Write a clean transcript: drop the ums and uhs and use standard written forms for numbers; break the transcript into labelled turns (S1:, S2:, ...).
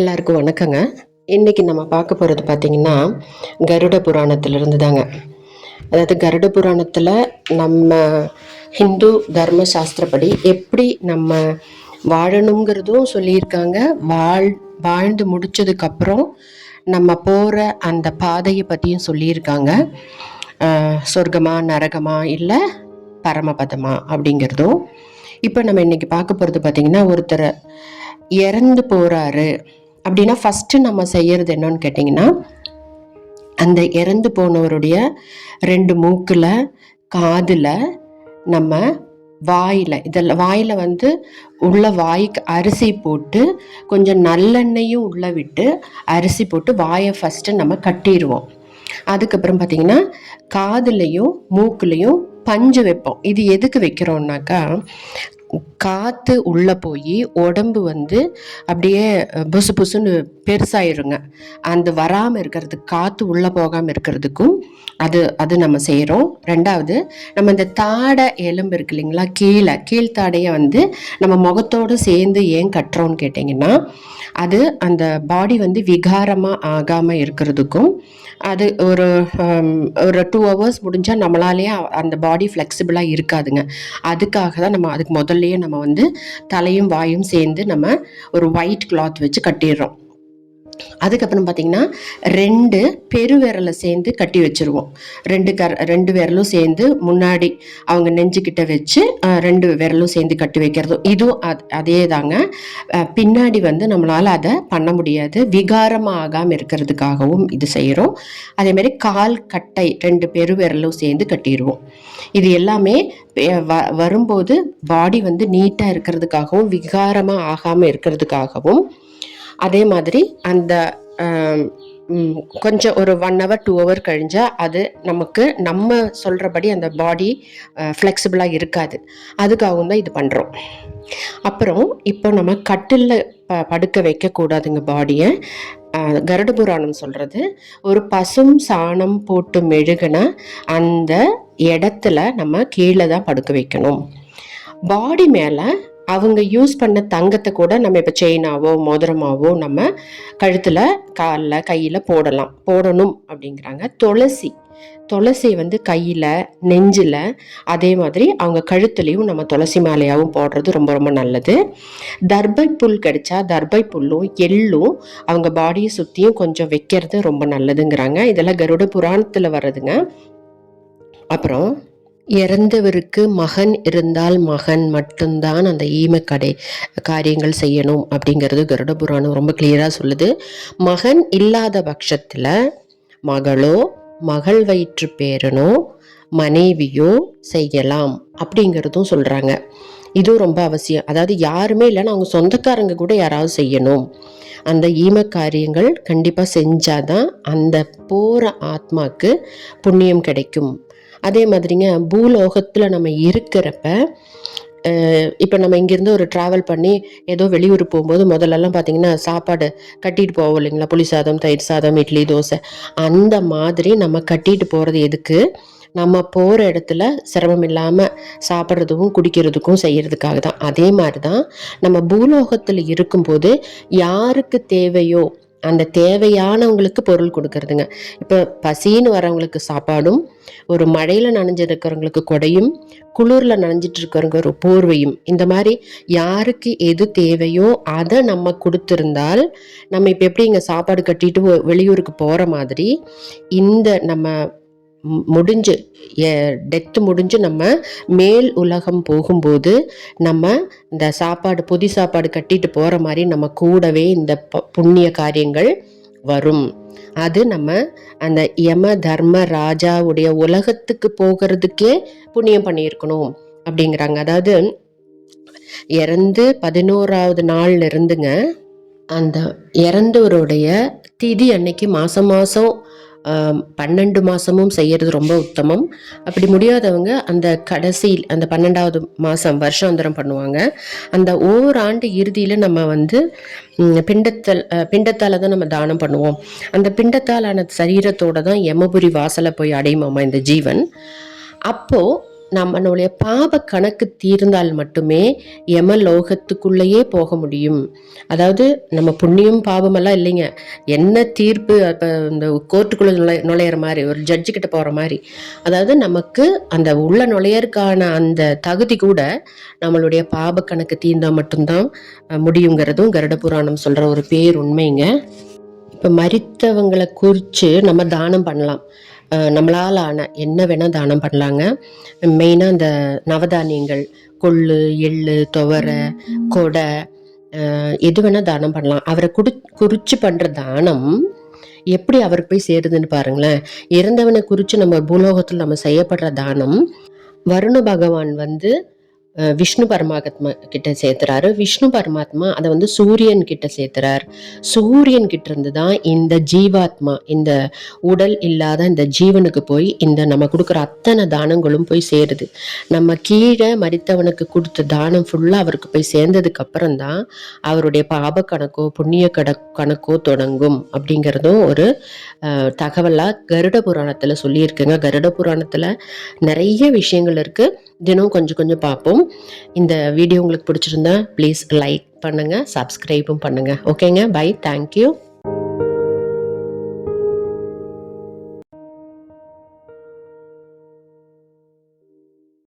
S1: எல்லாருக்கும் வணக்கங்க. இன்னைக்கு நம்ம பார்க்க போகிறது பார்த்திங்கன்னா கருட புராணத்திலிருந்து தாங்க. அதாவது கருட புராணத்தில் நம்ம ஹிந்து தர்ம சாஸ்திரப்படி எப்படி நம்ம வாழணுங்கிறதும் சொல்லியிருக்காங்க. வாழ்ந்து முடிச்சதுக்கப்புறம் நம்ம போகிற அந்த பாதையை பற்றியும் சொல்லியிருக்காங்க. சொர்க்கமா நரகமா இல்லை பரமபதமா அப்படிங்கிறதும். இப்போ நம்ம இன்னைக்கு பார்க்க போகிறது பார்த்திங்கன்னா, ஒருத்தர் இறந்து போகிறாரு அப்படின்னா ஃபஸ்ட்டு நம்ம செய்யறது என்னன்னு கேட்டிங்கன்னா, அந்த இறந்து போனவருடைய 2 மூக்கில், காதில், நம்ம வாயில் உள்ள வாய்க்கு அரிசி போட்டு கொஞ்சம் நல்லெண்ணெயும் உள்ளே விட்டு அரிசி போட்டு வாயை ஃபஸ்ட்டு நம்ம கட்டிடுவோம். அதுக்கப்புறம் பார்த்திங்கன்னா காதுலையும் மூக்குலையும் பஞ்சு வைப்போம். இது எதுக்கு வைக்கிறோம்னாக்கா, காற்று உள்ளே போய் உடம்பு அப்படியே புசு புசுன்னு பெருசாயிருங்க. அந்த வராமல் இருக்கிறதுக்கு, காற்று உள்ளே போகாமல் இருக்கிறதுக்கும் அது நம்ம செய்கிறோம். ரெண்டாவது, நம்ம இந்த தாடை எலும்பு இருக்கு இல்லைங்களா, கீழ்த்தாடையை நம்ம முகத்தோடு சேர்ந்து ஏன் கட்டுறோன்னு கேட்டிங்கன்னா, அது அந்த பாடி விகாரமாக ஆகாமல் இருக்கிறதுக்கும், அது ஒரு 2 hours முடிஞ்சால் நம்மளாலேயே அந்த பாடி ஃப்ளெக்சிபிளாக இருக்காதுங்க. அதுக்காக தான் நம்ம அதுக்கு முதல்லையே நம்ம தலையும் வாயும் சேர்ந்து நம்ம ஒரு ஒயிட் கிளாத் வச்சு கட்டிடுறோம். அதுக்கப்புறம் பார்த்திங்கன்னா 2 பெருவிரலை சேர்ந்து கட்டி வச்சுருவோம். 2 விரலும் சேர்ந்து முன்னாடி அவங்க நெஞ்சுக்கிட்ட வச்சு 2 விரலும் சேர்ந்து கட்டி வைக்கிறதும் இதுவும் அதே தாங்க. பின்னாடி நம்மளால் அதை பண்ண முடியாது, விகாரமாக ஆகாமல் இருக்கிறதுக்காகவும் இது செய்கிறோம். அதேமாதிரி கால் கட்டை 2 பெருவிரலும் சேர்ந்து கட்டிடுவோம். இது எல்லாமே வரும்போது பாடி நீட்டாக இருக்கிறதுக்காகவும் விகாரமாக ஆகாமல் இருக்கிறதுக்காகவும், அதே மாதிரி அந்த கொஞ்சம் ஒரு 1 hour 2 hour கழிஞ்சால் அது நமக்கு நம்ம சொல்கிறபடி அந்த பாடி ஃப்ளெக்சிபிளாக இருக்காது. அதுக்காகவும் தான் இது பண்ணுறோம். அப்புறம் இப்போ நம்ம கட்டிலில் படுக்க வைக்கக்கூடாதுங்க பாடியை. கருட புராணம் சொல்கிறது, ஒரு பசும் சாணம் போட்டு மெழுகுன அந்த இடத்துல நம்ம கீழே தான் படுக்க வைக்கணும். பாடி மேலே அவங்க யூஸ் பண்ண தங்கத்தை கூட நம்ம இப்போ செயினாவோ மோதிரமாவோ நம்ம கழுத்தில், காலில், கையில் போடணும் அப்படிங்கிறாங்க. துளசி கையில், நெஞ்சில், அதே மாதிரி அவங்க கழுத்துலையும் நம்ம துளசி மாலையாகவும் போடுறது ரொம்ப ரொம்ப நல்லது. தர்பை புல் கிடைச்சா தர்பை புல்லும் எள்ளும் அவங்க பாடியை சுற்றியும் கொஞ்சம் வைக்கிறது ரொம்ப நல்லதுங்கிறாங்க. இதெல்லாம் கருட புராணத்தில் வர்றதுங்க. அப்புறம் இறந்தவருக்கு மகன் இருந்தால் மகன் மட்டும்தான் அந்த காரியங்கள் செய்யணும் அப்படிங்கிறது கருட புராணம் ரொம்ப கிளியராக சொல்லுது. மகன் இல்லாத பட்சத்தில் மகளோ, மகள் வயிற்று பேரனோ, மனைவியோ செய்யலாம் அப்படிங்கிறதும் சொல்கிறாங்க. இதுவும் ரொம்ப அவசியம். அதாவது யாருமே இல்லைன்னா அவங்க சொந்தக்காரங்க கூட யாராவது செய்யணும். அந்த காரியங்கள் கண்டிப்பாக செஞ்சாதான் அந்த போகிற ஆத்மாக்கு புண்ணியம் கிடைக்கும். அதே மாதிரிங்க, பூலோகத்தில் நம்ம இருக்கிறப்ப இப்போ நம்ம இங்கேருந்து ஒரு ட்ராவல் பண்ணி ஏதோ வெளியூர் போகும்போது முதல்லலாம் பார்த்திங்கன்னா சாப்பாடு கட்டிட்டு போவோம் இல்லைங்களா, புளி சாதம், தயிர் சாதம், இட்லி, தோசை, அந்த மாதிரி நம்ம கட்டிட்டு போகிறது எதுக்கு? நம்ம போகிற இடத்துல சிரமம் இல்லாமல் சாப்பிட்றதுக்கும் குடிக்கிறதுக்கும் செய்கிறதுக்காக தான். அதே மாதிரி தான் நம்ம பூலோகத்தில் இருக்கும்போது யாருக்கு தேவையோ அந்த தேவையானவங்களுக்கு பொருள் கொடுக்கறதுங்க. இப்போ பசின்னு வரவங்களுக்கு சாப்பாடும், ஒரு மழையில் நனைஞ்சிருக்கிறவங்களுக்கு கொடையும், குளிரில் நனைஞ்சிட்டு இருக்கிறவங்க ஒரு போர்வையும், இந்த மாதிரி யாருக்கு எது தேவையோ அதை நம்ம கொடுத்துருந்தால், நம்ம இப்போ எப்படி இங்கே சாப்பாடு கட்டிட்டு வெளியூருக்கு போகிற மாதிரி, இந்த நம்ம முடிஞ்சு டெத்து முடிஞ்சு நம்ம மேல் உலகம் போகும்போது நம்ம இந்த புதி சாப்பாடு கட்டிட்டு போகிற மாதிரி நம்ம கூடவே இந்த புண்ணிய காரியங்கள் வரும். அது நம்ம அந்த யம தர்ம ராஜாவுடைய உலகத்துக்கு போகிறதுக்கே புண்ணியம் பண்ணியிருக்கணும் அப்படிங்கிறாங்க. அதாவது இறந்து 11வது நாள்ல இருந்துங்க அந்த இறந்தவருடைய திதி அன்னைக்கு மாதம் 12 மாதமும் செய்கிறது ரொம்ப உத்தமம். அப்படி முடியாதவங்க அந்த கடைசியில் அந்த 12வது மாதம் வருஷாந்திரம் பண்ணுவாங்க. அந்த ஓராண்டு இறுதியில் நம்ம பிண்டத்தால் தான் நம்ம தானம் பண்ணுவோம். அந்த பிண்டத்தாலான சரீரத்தோடு தான் யமபுரி வாசலை போய் அடையுமாமா இந்த ஜீவன். அப்போது நம்மளுடைய பாவ கணக்கு தீர்ந்தால் மட்டுமே யமலோகத்துக்குள்ளேயே போக முடியும். அதாவது நம்ம புண்ணியம் பாவமெல்லாம் இல்லைங்க, என்ன தீர்ப்பு இப்போ இந்த கோர்ட்டுக்குள்ளே நுழையிற மாதிரி, ஒரு ஜட்ஜு கிட்ட போகிற மாதிரி. அதாவது நமக்கு அந்த உள்ள நுழையறதுக்கான அந்த தகுதி கூட நம்மளுடைய பாவ கணக்கு தீர்ந்தால் மட்டும்தான் முடியுங்கிறதும் கருட புராணம் சொல்கிற ஒரு பேர் உண்மைங்க. இப்போ மரித்தவங்களை குறித்து நம்ம தானம் பண்ணலாம். நம்மளால் ஆன என்ன வேணால் தானம் பண்ணலாங்க. மெயினாக அந்த நவதானியங்கள், கொள்ளு, எள்ளு, துவரை, கொடை, எது வேணால் தானம் பண்ணலாம். அவரை குறித்து பண்ணுற தானம் எப்படி அவருக்கு போய் சேருதுன்னு பாருங்களேன். இறந்தவனை குறித்து நம்ம பூலோகத்தில் நம்ம செய்யப்படுற தானம் வருண பகவான் விஷ்ணு பரமாத்மா கிட்ட சேர்த்துறாரு. விஷ்ணு பரமாத்மா அதை சூரியன் கிட்ட சேர்த்துறார். சூரியன் கிட்ட இருந்து தான் இந்த ஜீவாத்மா, இந்த உடல் இல்லாத இந்த ஜீவனுக்கு போய் இந்த நம்ம கொடுக்குற அத்தனை தானங்களும் போய் சேருது. நம்ம கீழே மரித்தவனுக்கு கொடுத்த தானம் ஃபுல்லாக அவருக்கு போய் சேர்ந்ததுக்கு அப்புறம் தான் அவருடைய பாப கணக்கோ புண்ணிய கணக்கோ தொடங்கும் அப்படிங்கிறதும் ஒரு தகவலாக கருட புராணத்தில் சொல்லியிருக்குங்க. கருட புராணத்தில் நிறைய விஷயங்கள் இருக்குது. தினம் கொஞ்சம் கொஞ்சம் பார்ப்போம். இந்த வீடியோ உங்களுக்கு பிடிச்சிருந்தா ப்ளீஸ் லைக் பண்ணுங்கள், சப்ஸ்கிரைபும் பண்ணுங்கள். ஓகேங்க, பை, தேங்க்யூ.